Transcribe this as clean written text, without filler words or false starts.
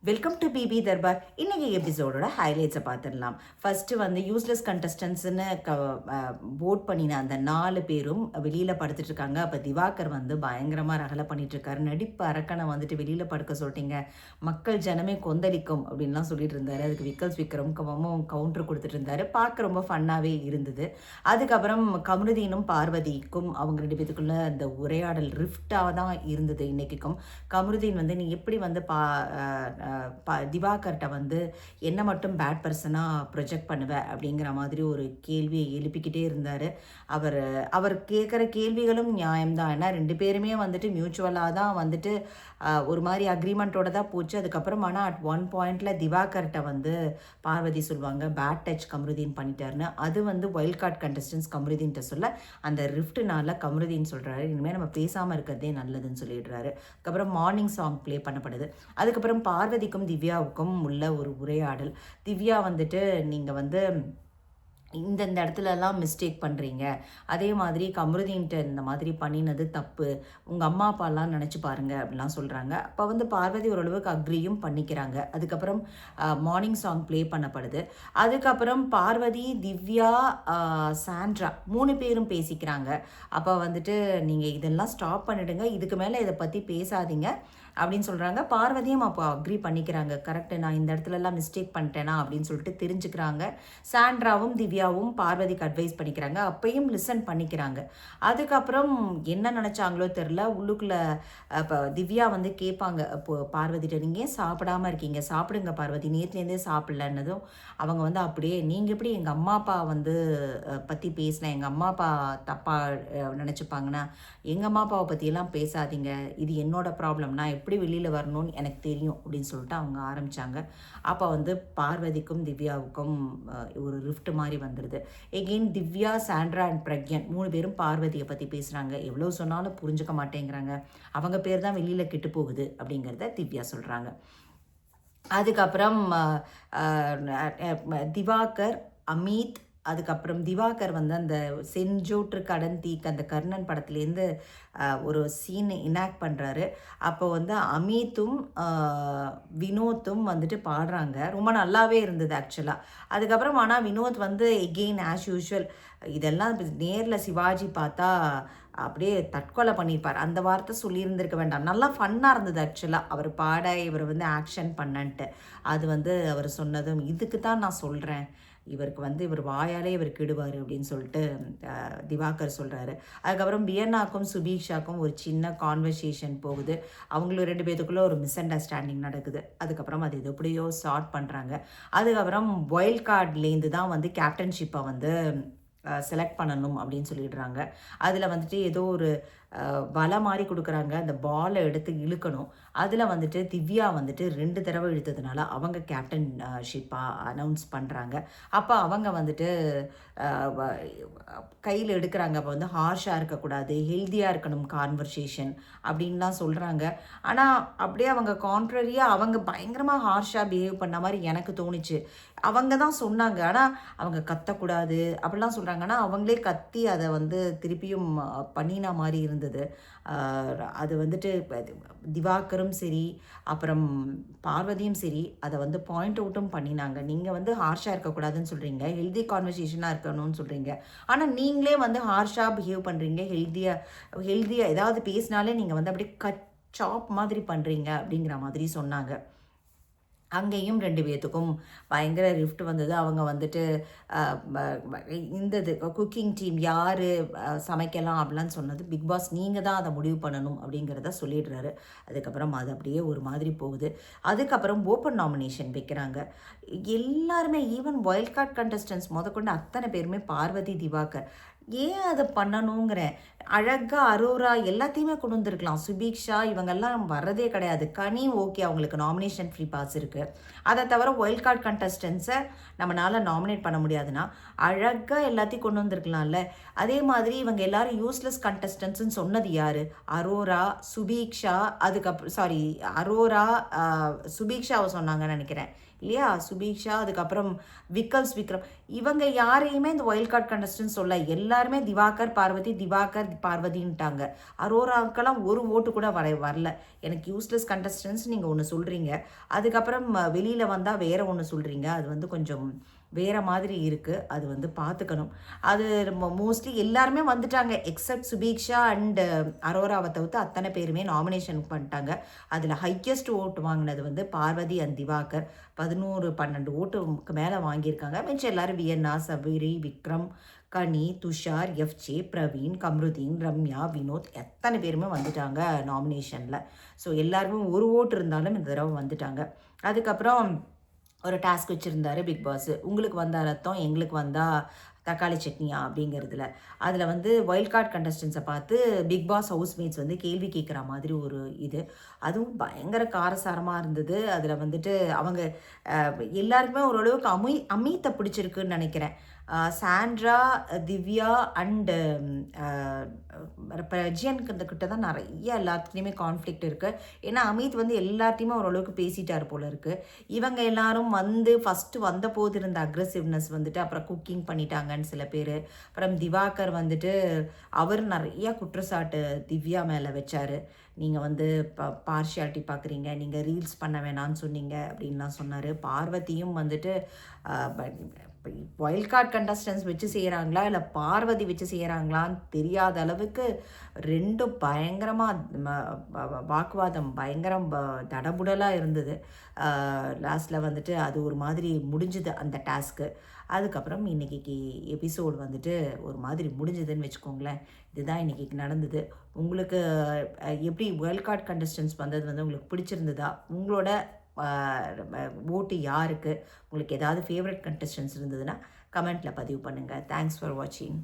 Welcome to BP Darbar. இன்னைக்கு எபிசோடோட ஹைலைட்ஸை பார்த்துடலாம். ஃபர்ஸ்ட்டு வந்து யூஸ்லெஸ் கண்டஸ்டன்ட்ஸ்னு vote பண்ணின அந்த 4 பேரும் வெளியில் படுத்துட்டு இருக்காங்க. அப்போ திவாகர் வந்து பயங்கரமாக ரகலை பண்ணிட்டு இருக்காரு. நடிப்பு அரக்கனை வந்துட்டு வெளியில் படுக்க சொல்லிட்டீங்க, மக்கள் ஜனமே கொந்தளிக்கும் அப்படின்லாம் சொல்லிட்டு இருந்தாரு. அதுக்கு விக்ரமும் கவுண்டர் கொடுத்துட்டு இருந்தாரு. பார்க்க ரொம்ப ஃபன்னாகவே இருந்தது. அதுக்கப்புறம் கமருதீனும் பார்வதிக்கும் அவங்க 2 பேத்துக்குள்ள அந்த உரையாடல் ரிஃப்டாக தான் இருந்தது இன்னைக்கும். கமருதீன் வந்து நீ எப்படி வந்து திவாகர்கிட்ட வந்து என்ன மட்டும் பேட் பர்சனாக ப்ரொஜெக்ட் பண்ணுவ அப்படிங்கிற மாதிரி ஒரு கேள்வியை எழுப்பிக்கிட்டே இருந்தார். அவர் கேட்குற கேள்விகளும் நியாயம்தான். ஏன்னா 2 பேருமே வந்துட்டு மியூச்சுவலாக தான் வந்துட்டு ஒரு மாதிரி அக்ரிமெண்ட்டோட தான் போச்சு. அதுக்கப்புறம் ஆனால் அட் ஒன் பாயிண்டில் திவாகர்கிட்ட வந்து பார்வதி சொல்லுவாங்க பேட் டச் கமருதீன் பண்ணிட்டாருன்னு. அது வந்து வைல்ட் கார்ட் கண்டஸ்டன்ஸ் கமருதீன்கிட்ட சொல்ல அந்த ரிஃப்ட்னால கமருதீன் சொல்கிறாரு இனிமேல் நம்ம பேசாமல் இருக்கிறதே நல்லதுன்னு சொல்லிடுறாரு. அதுக்கப்புறம் மார்னிங் சாங் ப்ளே பண்ணப்படுது. அதுக்கப்புறம் பார்வதிக்கும் திவ்யாவுக்கும் உள்ள ஒரு உரையாடல். திவ்யா வந்துட்டு நீங்கள் வந்து இந்த இடத்துலலாம் மிஸ்டேக் பண்ணுறீங்க, அதே மாதிரி கமருதீன்ட்ட இந்த மாதிரி பண்ணினது தப்பு, உங்கள் அம்மா அப்பாலாம் நினச்சி பாருங்கள் அப்படிலாம் சொல்கிறாங்க. அப்போ வந்து பார்வதி ஓரளவுக்கு அக்ரியும் பண்ணிக்கிறாங்க. அதுக்கப்புறம் மார்னிங் சாங் ப்ளே பண்ணப்படுது. அதுக்கப்புறம் பார்வதி, திவ்யா, சாண்ட்ரா 3 பேரும் பேசிக்கிறாங்க. அப்போ வந்துட்டு நீங்கள் இதெல்லாம் ஸ்டாப் பண்ணிவிடுங்க, இதுக்கு மேலே இதை பற்றி பேசாதீங்க அப்படின்னு சொல்கிறாங்க. பார்வதியும் அப்போ அக்ரி பண்ணிக்கிறாங்க, கரெக்டு நான் இந்த இடத்துலலாம் மிஸ்டேக் பண்ணிட்டேனா அப்படின்னு சொல்லிட்டு தெரிஞ்சுக்கிறாங்க. சாண்ட்ராவும் திவ்யாவும் பார்வதிக்கு அட்வைஸ் பண்ணிக்கிறாங்க, அப்பையும் லிசன் பண்ணிக்கிறாங்க. அதுக்கப்புறம் என்ன நினச்சாங்களோ தெரில, உள்ளுக்குள்ளே இப்போ திவ்யா வந்து கேட்பாங்க இப்போ பார்வதிட்ட, நீங்கள் ஏன் சாப்பிடாமல் இருக்கீங்க, சாப்பிடுங்க பார்வதி, நேற்றுலேருந்தே சாப்பிட்லன்னதும் அவங்க வந்து அப்படியே நீங்கள் எப்படி எங்கள் அம்மா அப்பா வந்து பற்றி பேசினேன், எங்கள் அம்மா அப்பா தப்பாக நினச்சிப்பாங்கன்னா எங்கள் அம்மா அப்பாவை பற்றியெல்லாம் பேசாதீங்க, இது என்னோட ப்ராப்ளம், நான் எப்படி வெளியில் வரணும்னு எனக்கு தெரியும் அப்படின்னு சொல்லிட்டு அவங்க ஆரம்பித்தாங்க. அப்போ வந்து பார்வதிக்கும் திவ்யாவுக்கும் ஒரு ரிஃப்ட் மாதிரி வந்துடுது. எகெயின் திவ்யா, சாண்ட்ரா அண்ட் பிரக்யன் 3 பேரும் பார்வதியை பற்றி பேசுகிறாங்க. எவ்வளோ சொன்னாலும் புரிஞ்சுக்க மாட்டேங்கிறாங்க, அவங்க பேர் தான் வெளியில் கெட்டு போகுது அப்படிங்கிறத திவ்யா சொல்கிறாங்க. அதுக்கப்புறம் திவாகர், அமித், அதுக்கப்புறம் திவாகர் வந்து அந்த செஞ்சோற்று கடன் தீக்கு அந்த கர்ணன் படத்துலேருந்து ஒரு சீன் இனாக்ட் பண்ணுறாரு. அப்போ வந்து அமித்தும் வினோத்தும் வந்துட்டு பாடுறாங்க. ரொம்ப நல்லாவே இருந்தது ஆக்சுவலாக. அதுக்கப்புறம் ஆனால் வினோத் வந்து எகெயின் ஆஸ் யூஷுவல் இதெல்லாம் நேரில் சிவாஜி பார்த்தா அப்படியே தற்கொலை பண்ணியிருப்பார், அந்த வார்த்தை சொல்லியிருந்திருக்க வேண்டாம். நல்லா ஃபன்னாக இருந்தது ஆக்சுவலாக அவர் பாட, இவர் வந்து ஆக்ஷன் பண்ணன்ட்டு. அது வந்து அவர் சொன்னதும் இதுக்கு தான் நான் சொல்கிறேன், இவருக்கு வந்து இவர் வாயாலே இவர் கெடுவார் அப்படின்னு சொல்லிட்டு திவாகர் சொல்கிறாரு. அதுக்கப்புறம் பியன்னாக்கும் சுபீக்ஷாக்கும் ஒரு சின்ன கான்வர்சேஷன் போகுது. அவங்களும் 2 பேத்துக்குள்ளே ஒரு மிஸ் அண்டர்ஸ்டாண்டிங் நடக்குது. அதுக்கப்புறம் அது எப்படியோ சார்ட் பண்ணுறாங்க. அதுக்கப்புறம் வைல்ட் கார்ட்லேருந்து தான் வந்து கேப்டன்ஷிப்பை வந்து செலக்ட் பண்ணணும் அப்படின்னு சொல்லிடுறாங்க. அதில் வந்துட்டு ஏதோ ஒரு வலை மாதிரி கொடுக்குறாங்க, அந்த பாலை எடுத்து இழுக்கணும். அதில் வந்துட்டு திவ்யா வந்துட்டு 2 தடவை இழுத்ததுனால அவங்க கேப்டன் ஷிப்பாக அனௌன்ஸ் பண்ணுறாங்க. அப்போ அவங்க வந்துட்டு கையில் எடுக்கிறாங்க. அப்போ வந்து ஹார்ஷாக இருக்கக்கூடாது, ஹெல்த்தியாக இருக்கணும் கான்வர்சேஷன் அப்படின்லாம் சொல்கிறாங்க. ஆனால் அப்படியே அவங்க கான்ட்ரரியாக அவங்க பயங்கரமாக ஹார்ஷாக பிஹேவ் பண்ண மாதிரி எனக்கு தோணுச்சு. அவங்க தான் சொன்னாங்க, ஆனால் அவங்க கத்தக்கூடாது அப்படிலாம் சொல்கிறாங்க. ஆனால் அவங்களே கத்தி அதை வந்து திருப்பியும் பண்ணின மாதிரி இருந்தது. அது வந்துட்டு திவாகரும் சரி அப்புறம் பார்வதியும் சரி அதை வந்து பாயிண்ட் அவுட்டும் பண்ணினாங்க. நீங்கள் வந்து ஹார்ஷாக இருக்கக்கூடாதுன்னு சொல்கிறீங்க, ஹெல்தி கான்வர்சேஷனாக இருக்கணும்னு சொல்கிறீங்க, ஆனால் நீங்களே வந்து ஹார்ஷாக பிஹேவ் பண்ணுறீங்க, ஹெல்த்தியாக ஏதாவது பேசினாலே நீங்கள் வந்து அப்படியே கட் சாப் மாதிரி பண்ணுறீங்க அப்படிங்கிற மாதிரி சொன்னாங்க. அங்கேயும் 2 பேர்த்துக்கும் பயங்கர ரிஃப்ட் வந்தது. அவங்க வந்துட்டு இந்த குக்கிங் டீம் யார் சமைக்கலாம் அப்படிலாம் சொன்னது பிக் பாஸ் நீங்கள் தான் அதை முடிவு பண்ணணும் அப்படிங்கிறத சொல்லிடுறாரு. அதுக்கப்புறம் அது அப்படியே ஒரு மாதிரி போகுது. அதுக்கப்புறம் ஓப்பன் நாமினேஷன் வைக்கிறாங்க. எல்லாருமே ஈவன் வைல்ட் கார்ட் கண்டஸ்டன்ஸ் முதற்கொண்டு அத்தனை பேருமே பார்வதி, திவாகர் ஏன் அதை பண்ணணுங்கிறேன். அழகாக அரோரா எல்லாத்தையுமே கொண்டு வந்திருக்கலாம். சுபீக்ஷா இவங்கெல்லாம் வர்றதே கிடையாது. கனி ஓகே, அவங்களுக்கு நாமினேஷன் ஃப்ரீ பாஸ் இருக்குது. அதை தவிர வைல்ட் கார்ட் கண்டஸ்டன்ஸை நம்மளால் நாமினேட் பண்ண முடியாதுன்னா அழகாக எல்லாத்தையும் கொண்டு வந்திருக்கலாம்ல. அதே மாதிரி இவங்க எல்லாரும் யூஸ்லெஸ் கண்டஸ்டன்ஸ்ன்னு சொன்னது யார்? அரோரா, சுபீக்ஷா, அதுக்கப்புறம் அரோரா, சுபீக்ஷாவை சொன்னாங்கன்னு நினைக்கிறேன் இல்லையா, சுபீக்ஷா, அதுக்கப்புறம் விக்ரம், இவங்க யாரையுமே இந்த வைல்ட் கார்ட் கண்டஸ்டன்ஸ் சொல்ல. எல்லாருமே திவாகர் பார்வதின்ட்டாங்க. அரோராவுக்கெல்லாம் ஒரு ஓட்டு கூட வரல. எனக்கு யூஸ்லெஸ் கண்டஸ்டன்ஸ் நீங்கள் ஒன்று சொல்கிறீங்க, அதுக்கப்புறம் வெளியில் வந்தால் வேற ஒன்று சொல்கிறீங்க. அது வந்து கொஞ்சம் வேறு மாதிரி இருக்குது. அது வந்து பார்த்துக்கணும். அது மோஸ்ட்லி எல்லாருமே வந்துட்டாங்க எக்ஸப்ட் சுபீக்ஷா அண்ட் அரோராவை தவிர்த்து அத்தனை பேருமே நாமினேஷன் பண்ணிட்டாங்க. அதில் ஹையஸ்ட் ஓட்டு வாங்கினது வந்து பார்வதி அண்ட் திவாகர். 11-12 ஓட்டுக்கு மேலே வாங்கியிருக்காங்க. மிச்சம் எல்லாரும் வியன்னா, சபரி, விக்ரம், கனி, துஷார், எஃப்ஜே, பிரவீன், கம்ருதீன், ரம்யா, வினோத் எத்தனை பேருமே வந்துட்டாங்க நாமினேஷனில். ஸோ எல்லாருமே ஒரு ஓட்டு இருந்தாலும் இந்த தடவை வந்துட்டாங்க. அதுக்கப்புறம் ஒரு டாஸ்க் வச்சுருந்தாரு பிக் பாஸ். உங்களுக்கு வந்தால் ரத்தம், எங்களுக்கு வந்தால் தக்காளி சட்னியா அப்படிங்கிறதுல. அதில் வந்து வைல்ட் கார்டு கண்டஸ்டன்ஸை பார்த்து பிக் பாஸ் ஹவுஸ்மேட்ஸ் வந்து கேள்வி கேட்குற மாதிரி ஒரு இது. அதுவும் பயங்கர காரசாரமாக இருந்தது. அதில் வந்துட்டு அவங்க எல்லாருக்குமே ஓரளவுக்கு அமீத்தை பிடிச்சிருக்குன்னு நினைக்கிறேன். சாண்ட்ரா, திவ்யா அண்டு பிரஜியன்கிட்ட தான் நிறைய எல்லாத்துலேயுமே கான்ஃப்ளிக்ட் இருக்குது. ஏன்னா அமித் வந்து எல்லாத்தையுமே ஓரளவுக்கு பேசிட்டார் போல இருக்குது. இவங்க எல்லாரும் வந்து ஃபஸ்ட்டு வந்த போது இருந்த அக்ரெசிவ்னஸ் வந்துட்டு அப்புறம் குக்கிங் பண்ணிட்டாங்கன்னு சில பேர். அப்புறம் திவாகர் வந்துட்டு அவர் நிறைய குற்றச்சாட்டு திவ்யா மேலே வச்சார். நீங்கள் வந்து பார்ஷியாலிட்டி பார்க்குறீங்க, நீங்கள் ரீல்ஸ் பண்ண வேணான்னு சொன்னீங்க அப்படின்லாம் சொன்னார். பார்வதியும் வந்துட்டு வைல்ட் கார்டு கண்டஸ்டன்ஸ் வச்சு செய்கிறாங்களா இல்லை பார்வதி வச்சு செய்கிறாங்களான்னு தெரியாத அளவுக்கு ரெண்டும் பயங்கரமாக வாக்குவாதம் பயங்கரம் தடபுடலாக இருந்தது. லாஸ்ட்டில் வந்துட்டு அது ஒரு மாதிரி முடிஞ்சுது அந்த டாஸ்க்கு. அதுக்கப்புறம் இன்றைக்கி எபிசோடு வந்துட்டு ஒரு மாதிரி முடிஞ்சுதுன்னு வச்சுக்கோங்களேன். இதுதான் இன்றைக்கி நடந்தது. உங்களுக்கு எப்படி வைல்ட் கார்டு கண்டஸ்டன்ஸ் வந்தது வந்து உங்களுக்கு பிடிச்சிருந்ததா? உங்களோட ஓட்டு யாருக்கு? உங்களுக்கு ஏதாவது ஃபேவரட் கண்டஸ்டன்ஸ் இருந்ததுன்னா கமெண்ட்டில் பதிவு பண்ணுங்கள். தேங்க்ஸ் ஃபார் வாட்சிங்.